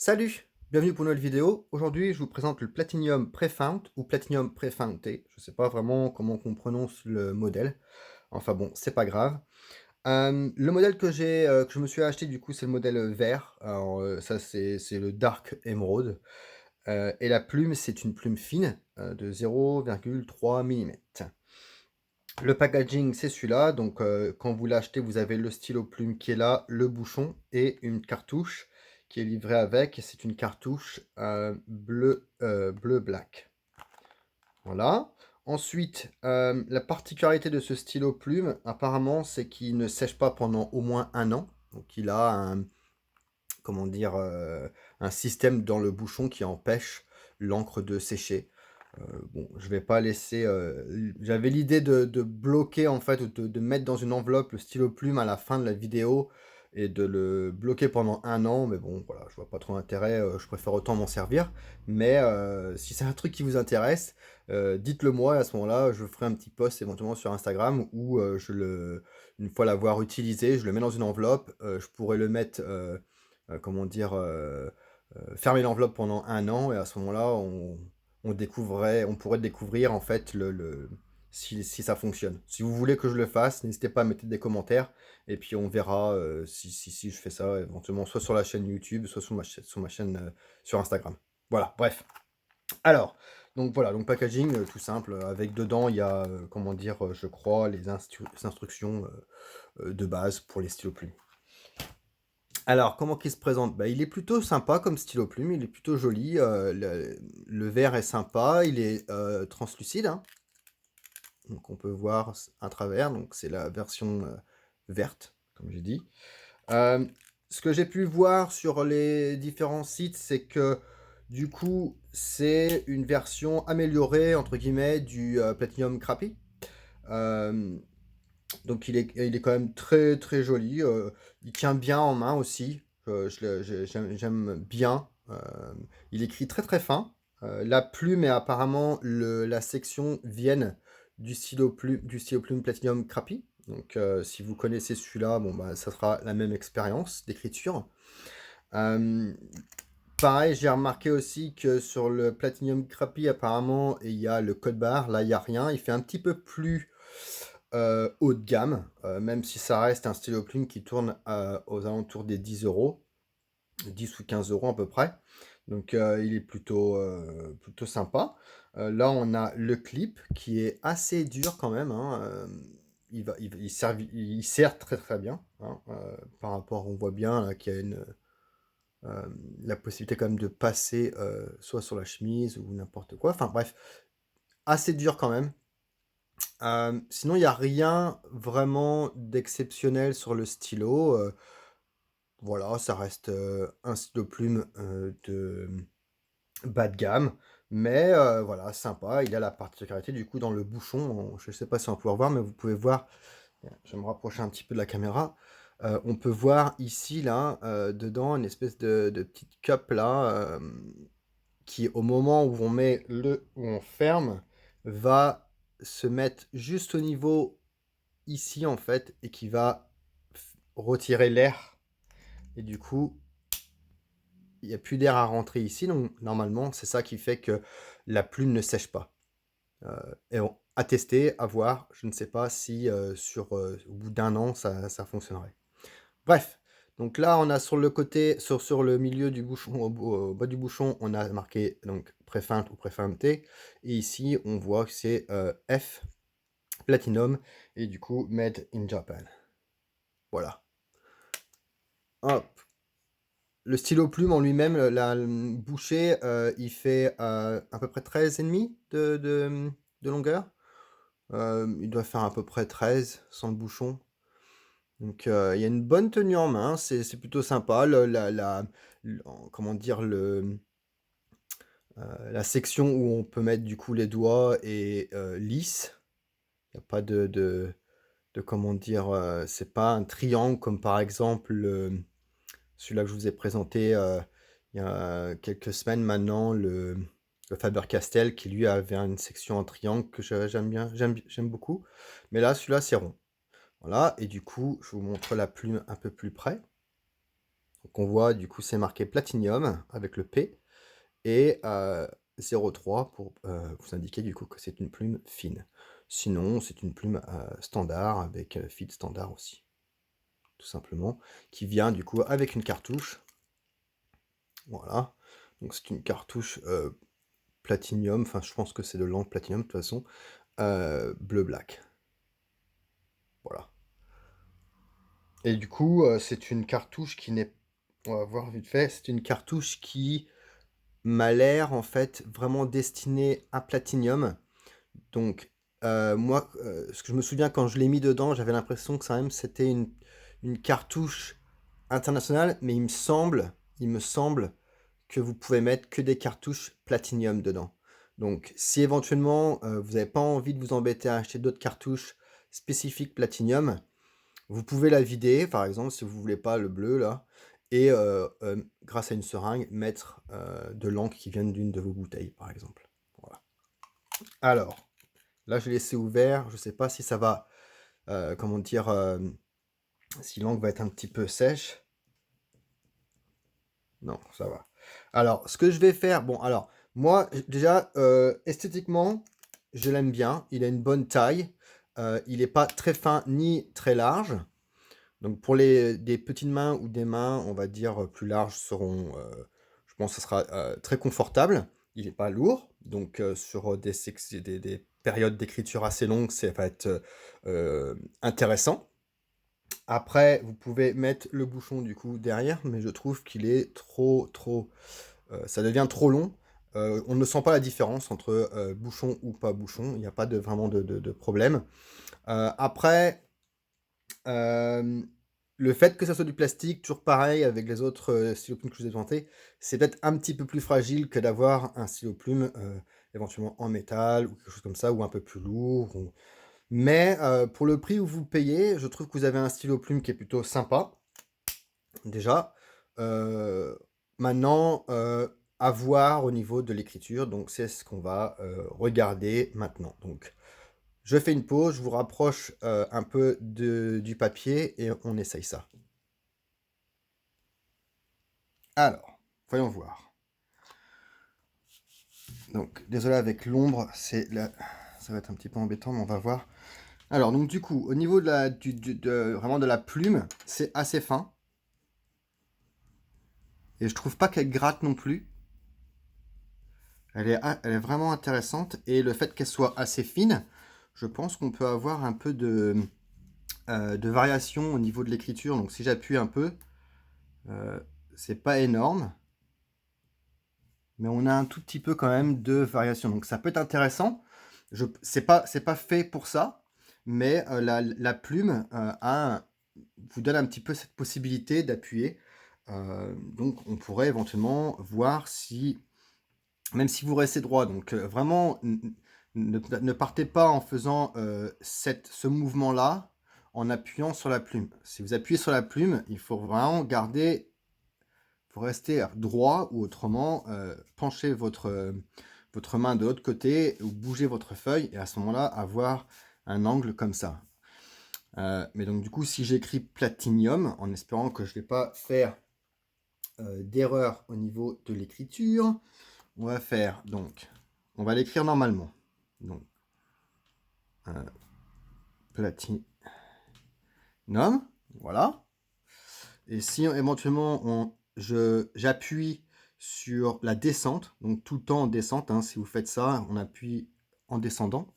Salut, bienvenue pour une nouvelle vidéo. Aujourd'hui, je vous présente le Platinum Prefound ou Platinum Prefounté. Je ne sais pas vraiment comment on prononce le modèle. Enfin bon, c'est pas grave. Le modèle que je me suis acheté du coup, c'est le modèle vert. Alors ça, c'est le Dark Emerald. Et la plume, c'est une plume fine de 0,3 mm. Le packaging, c'est celui-là. Donc, quand vous l'achetez, vous avez le stylo plume qui est là, le bouchon et une cartouche qui est livrée avec. Et c'est une cartouche bleu black. Voilà. Ensuite, la particularité de ce stylo plume, apparemment, c'est qu'il ne sèche pas pendant au moins 1 an. Donc, il a comment dire, un système dans le bouchon qui empêche l'encre de sécher. Bon, je vais pas laisser, j'avais l'idée de bloquer en fait ou de mettre dans une enveloppe le stylo plume à la fin de la vidéo et de le bloquer pendant 1 an, mais bon voilà, je vois pas trop l'intérêt, je préfère autant m'en servir. Mais si c'est un truc qui vous intéresse, dites-le moi et à ce moment-là, je ferai un petit post éventuellement sur Instagram où, une fois l'avoir utilisé, je le mets dans une enveloppe, je pourrais le mettre, comment dire? Fermer l'enveloppe pendant 1 an et à ce moment-là, on pourrait découvrir en fait si ça fonctionne. Si vous voulez que je le fasse, n'hésitez pas à mettre des commentaires et puis on verra, si je fais ça éventuellement soit sur la chaîne YouTube, soit sur ma chaîne, sur Instagram. Voilà, bref. Alors, donc voilà, donc packaging, tout simple, avec dedans il y a, comment dire? Je crois les instructions, de base pour les stylos plumes. Alors, comment qu'il se présente? Bah, il est plutôt sympa comme stylo plume, il est plutôt joli, le verre est sympa, il est, translucide, hein, donc on peut voir à travers, donc c'est la version, verte, comme j'ai dit. Hem, Ce que j'ai pu voir sur les différents sites, c'est que, du coup, c'est une version «améliorée» entre guillemets du, Platinum Crappy. Hem Donc il est quand même très, très joli, il tient bien en main aussi, j'aime bien, il écrit très, très fin, la plume est apparemment la section Vienne du stylo plume Platinum Crappy. Donc si vous connaissez celui-là, bon, bah, ça sera la même expérience d'écriture. Hem, Pareil, j'ai remarqué aussi que sur le Platinum Crappy apparemment, il y a le code barre, là il y a rien, il fait un petit peu plus haut de gamme, même si ça reste un stylo plume qui tourne, aux alentours des 10 €, 10 ou 15 € à peu près. Donc, il est plutôt sympa. Là, on a le clip qui est assez dur quand même, hein, il sert très, très bien, hein, par rapport on voit bien là qu'il y a la possibilité quand même de passer, soit sur la chemise ou n'importe quoi. Enfin bref, assez dur quand même. Sinon, il y a rien vraiment d'exceptionnel sur le stylo, voilà, ça reste, un stylo plume, de bas de gamme, mais voilà, sympa. Il a la particularité du coup dans le bouchon, je ne sais pas si on va pouvoir voir, mais vous pouvez voir, je vais me rapprocher un petit peu de la caméra, on peut voir ici là, dedans une espèce de petite cup là, qui au moment où on ferme, va se mettre juste au niveau ici en fait et qui va retirer l'air et du coup, il y a plus d'air à rentrer ici donc normalement, c'est ça qui fait que la plume ne sèche pas. Et bon, à tester, à voir, je ne sais pas si, au bout d'1 an ça fonctionnerait. Bref, donc là, on a sur le côté sur le milieu du bouchon, au bas du bouchon, on a marqué donc préfeinte ou préfeinté et ici, on voit que c'est, F Platinum et du coup Made in Japan. Voilà. Hop. Le stylo plume en lui-même, bouchée, il fait, à peu près 13,5 de longueur. Il doit faire à peu près 13 sans le bouchon. Donc, il y a une bonne tenue en main, c'est plutôt sympa. Le la l comment dire? La section où on peut mettre du coup les doigts est, lisse. Il y a pas de comment dire? C'est pas un triangle comme par exemple, celui-là que je vous ai présenté, il y a quelques semaines maintenant, le Faber-Castell qui lui avait une section en triangle que j'aime bien, j'aime beaucoup. Mais là, celui-là, c'est rond. Voilà et du coup, je vous montre la plume un peu plus près. Donc on voit du coup c'est marqué Platinium avec le P et 0,3 pour vous indiquer du coup que c'est une plume fine. Sinon c'est une plume standard avec feed standard aussi, tout simplement, qui vient du coup avec une cartouche. Voilà, donc c'est une cartouche platinium, enfin je pense que c'est de l'encre platinium de toute façon, bleu-black. Voilà. Et du coup, c'est une cartouche qui n'est, on va voir vite fait, c'est une cartouche qui m'a l'air en fait vraiment destinée à platinium. Donc moi, ce que je me souviens quand je l'ai mis dedans, j'avais l'impression que quand même c'était une cartouche internationale, mais il me semble que vous pouvez mettre que des cartouches platinium dedans. Donc si éventuellement, vous n'avez pas envie de vous embêter à acheter d'autres cartouches spécifiques platinium, vous pouvez la vider, par exemple, si vous voulez pas le bleu là et grâce à une seringue, mettre, de l'encre qui vient d'une de vos bouteilles, par exemple. Voilà. Alors, là, je l'ai laissé ouvert, je sais pas si ça va, comment dire, si l'encre va être un petit peu sèche. Non, ça va. Alors, ce que je vais faire, bon, alors, moi, déjà, esthétiquement, je l'aime bien. Il a une bonne taille. Il est pas très fin ni très large. Donc, pour des petites mains ou des mains, on va dire, plus larges seront, je pense que ce sera très confortable. Il n'est pas lourd. Donc, sur des périodes d'écriture assez longues, ça va être intéressant. Après, vous pouvez mettre le bouchon du coup derrière, mais je trouve qu'il est trop, ça devient trop long. On ne sent pas la différence entre bouchon ou pas bouchon. Il n'y a pas vraiment de problème. Après, le fait que ça soit du plastique, toujours pareil avec les autres stylos plumes que je vous ai présentés, c'est peut-être un petit peu plus fragile que d'avoir un stylo plume éventuellement en métal ou quelque chose comme ça, ou un peu plus lourd. Mais pour le prix où vous payez, je trouve que vous avez un stylo plume qui est plutôt sympa, déjà. Maintenant, à voir au niveau de l'écriture, donc c'est ce qu'on va regarder maintenant. Donc, je fais une pause, je vous rapproche un peu du papier et on essaye ça. Alors, voyons voir. Donc, désolé avec l'ombre, ça va être un petit peu embêtant, mais on va voir. Alors, donc du coup, au niveau vraiment de la plume, c'est assez fin. Et je trouve pas qu'elle gratte non plus. Elle est vraiment intéressante. Et le fait qu'elle soit assez fine, je pense qu'on peut avoir un peu de variation au niveau de l'écriture. Donc si j'appuie un peu, c'est pas énorme. Mais on a un tout petit peu quand même de variation. Donc ça peut être intéressant. C'est pas fait pour ça. Mais la plume vous donne un petit peu cette possibilité d'appuyer. Donc on pourrait éventuellement voir si, même si vous restez droit, donc vraiment ne partez pas en faisant ce mouvement-là en appuyant sur la plume. Si vous appuyez sur la plume, il faut vraiment faut rester droit, ou autrement penchez votre main de l'autre côté ou bougez votre feuille, et à ce moment-là avoir un angle comme ça. Mais donc du coup, si j'écris platinium, en espérant que je ne vais pas faire d'erreur au niveau de l'écriture, on va faire, donc, on va l'écrire normalement. Donc, platinum, voilà. Et si éventuellement j'appuie sur la descente, donc tout le temps en descente, hein, si vous faites ça, on appuie en descendant.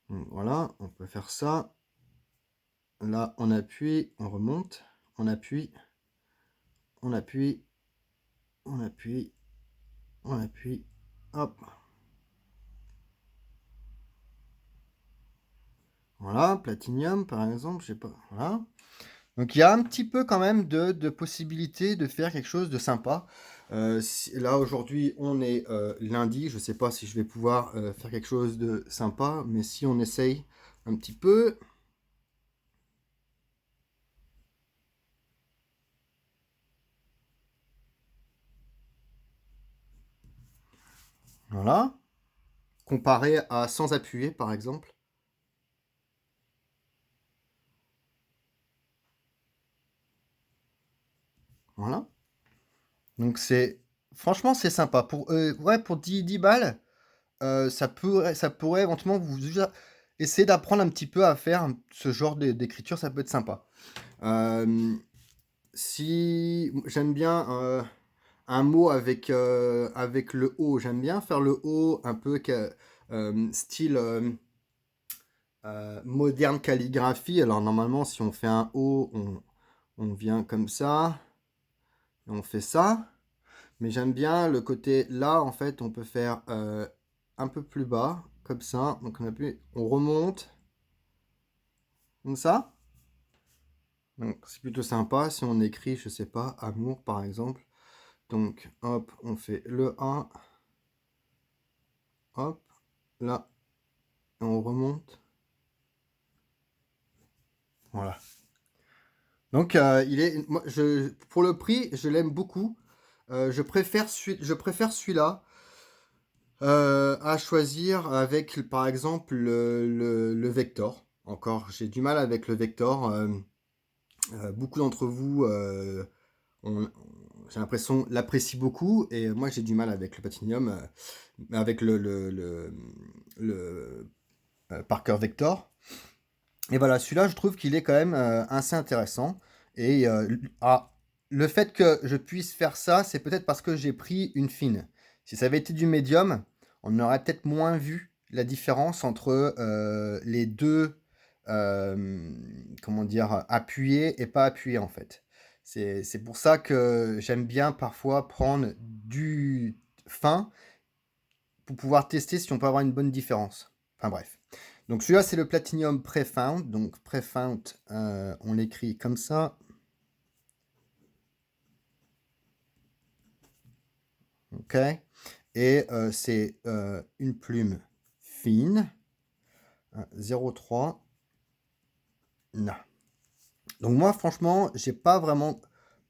Donc, voilà, on peut faire ça. Là, on appuie, on remonte, on appuie, on appuie, on appuie, on appuie, hop. Voilà, platinium par exemple, je sais pas, voilà. Donc il y a un petit peu quand même de possibilités de faire quelque chose de sympa. Là aujourd'hui on est lundi, je ne sais pas si je vais pouvoir faire quelque chose de sympa, mais si on essaye un petit peu. Voilà. Comparé à sans appuyer par exemple. Voilà. Donc franchement, c'est sympa. Ouais, pour 10 balles, ça pourrait éventuellement essayer d'apprendre un petit peu à faire ce genre d'écriture, ça peut être sympa. Hem, si j'aime bien, un mot avec le O, j'aime bien faire le O un peu style, moderne calligraphie. Alors normalement, si on fait un O, on vient comme ça et on fait ça. Mais j'aime bien le côté là, en fait, on peut faire, un peu plus bas, comme ça. Donc on remonte, comme ça. Donc c'est plutôt sympa si on écrit, je sais pas, amour par exemple. Donc hop, on fait le A, hop, là, et on remonte. Voilà. Donc pour le prix, je l'aime beaucoup. Je préfère celui-là à choisir avec, par exemple, le Vector. Encore, j'ai du mal avec le Vector. Beaucoup d'entre vous, j'ai l'impression, l'apprécient beaucoup, et moi j'ai du mal avec le Platinum, avec le Parker Vector. Et voilà, celui-là, je trouve qu'il est quand même assez intéressant. Et le fait que je puisse faire ça, c'est peut-être parce que j'ai pris une fine. Si ça avait été du médium, on aurait peut-être moins vu la différence entre les deux, comment dire, appuyés et pas appuyés en fait. C'est pour ça que j'aime bien parfois prendre du fin pour pouvoir tester si on peut avoir une bonne différence. Enfin bref. Donc celui-là, c'est le Platinum Pre-Found. Donc Pre-Found, on l'écrit comme ça. OK. Et c'est une plume fine. 0,3. Non. Donc moi, franchement, j'ai pas vraiment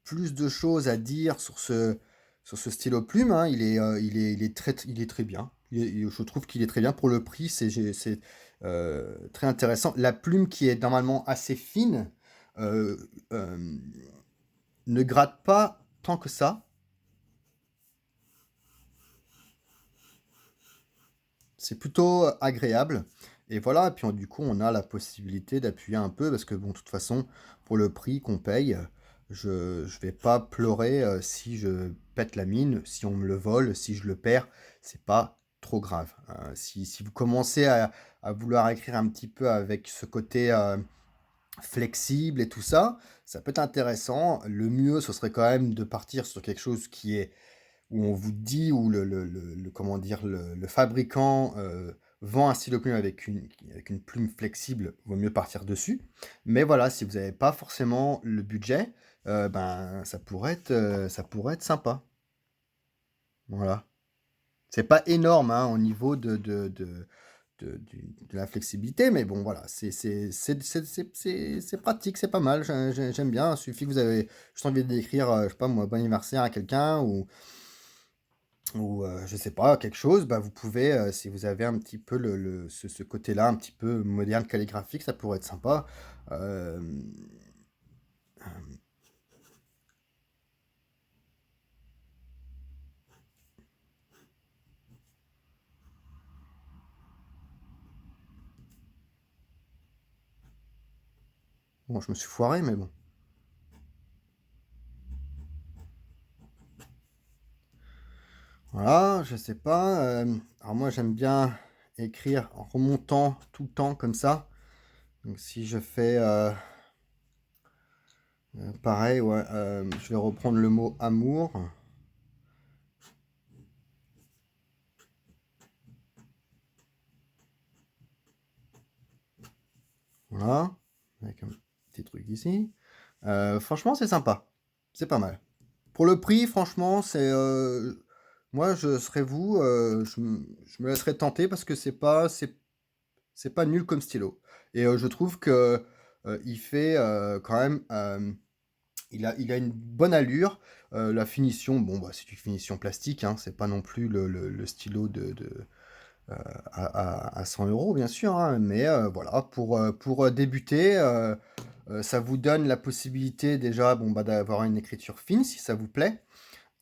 plus de choses à dire sur ce stylo plume, hein. Il est très bien. Je trouve qu'il est très bien pour le prix. C'est très intéressant. La plume qui est normalement assez fine euh, euh, ne gratte pas tant que ça. C'est plutôt agréable. Et voilà, et puis du coup, on a la possibilité d'appuyer un peu, parce que bon, de toute façon, pour le prix qu'on paye, je vais pas pleurer si je pète la mine, si on me le vole, si je le perds, c'est pas trop grave. Si vous commencez à vouloir écrire un petit peu avec ce côté flexible et tout ça, ça peut être intéressant. Le mieux, ce serait quand même de partir sur quelque chose qui est où on vous dit, où comment dire, le fabricant vend un stylo plume avec une plume flexible, vaut mieux partir dessus. Mais voilà, si vous n'avez pas forcément le budget, ben, ça pourrait être sympa. Voilà. C'est pas énorme hein, au niveau de la flexibilité, mais bon, voilà, c'est pratique, c'est pas mal, j'aime bien. Il suffit que vous avez juste envie d'écrire, je sais pas moi, bon anniversaire à quelqu'un, ou je sais pas, quelque chose, bah, vous pouvez, si vous avez un petit peu ce côté-là, un petit peu moderne calligraphique, ça pourrait être sympa. Hem, bon, je me suis foiré, mais bon. Voilà, je sais pas, alors moi, j'aime bien écrire en remontant tout le temps comme ça. Donc si je fais, pareil, ouais, je vais reprendre le mot amour. Voilà, avec un petit truc ici. Franchement, c'est sympa. C'est pas mal. Pour le prix, franchement, moi, je serais vous, je me laisserais tenter parce que c'est pas nul comme stylo. Et je trouve que il fait quand même, il a une bonne allure. La finition, bon, bah, c'est une finition plastique, hein, c'est pas non plus le stylo à 100 € bien sûr, hein, mais voilà, pour débuter, Ça vous donne la possibilité déjà, bon, bah, d'avoir une écriture fine si ça vous plaît,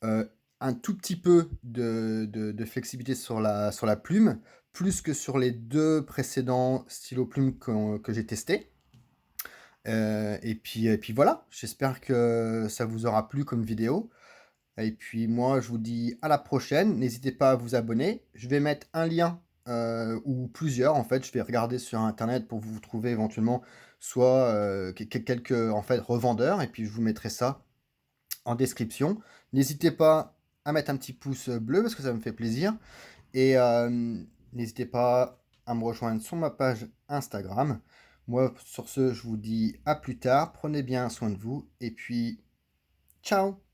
un tout petit peu de flexibilité sur la plume, plus que sur les 2 précédents stylos plumes que j'ai testés. Et puis voilà, j'espère que ça vous aura plu comme vidéo. Et puis moi, je vous dis à la prochaine. N'hésitez pas à vous abonner. Je vais mettre un lien, ou plusieurs en fait. Je vais regarder sur internet pour vous trouver éventuellement soit, quelques en fait revendeurs et puis je vous mettrai ça en description. N'hésitez pas à mettre un petit pouce bleu parce que ça me fait plaisir et n'hésitez pas à me rejoindre sur ma page Instagram. Moi, sur ce, je vous dis à plus tard. Prenez bien soin de vous et puis ciao!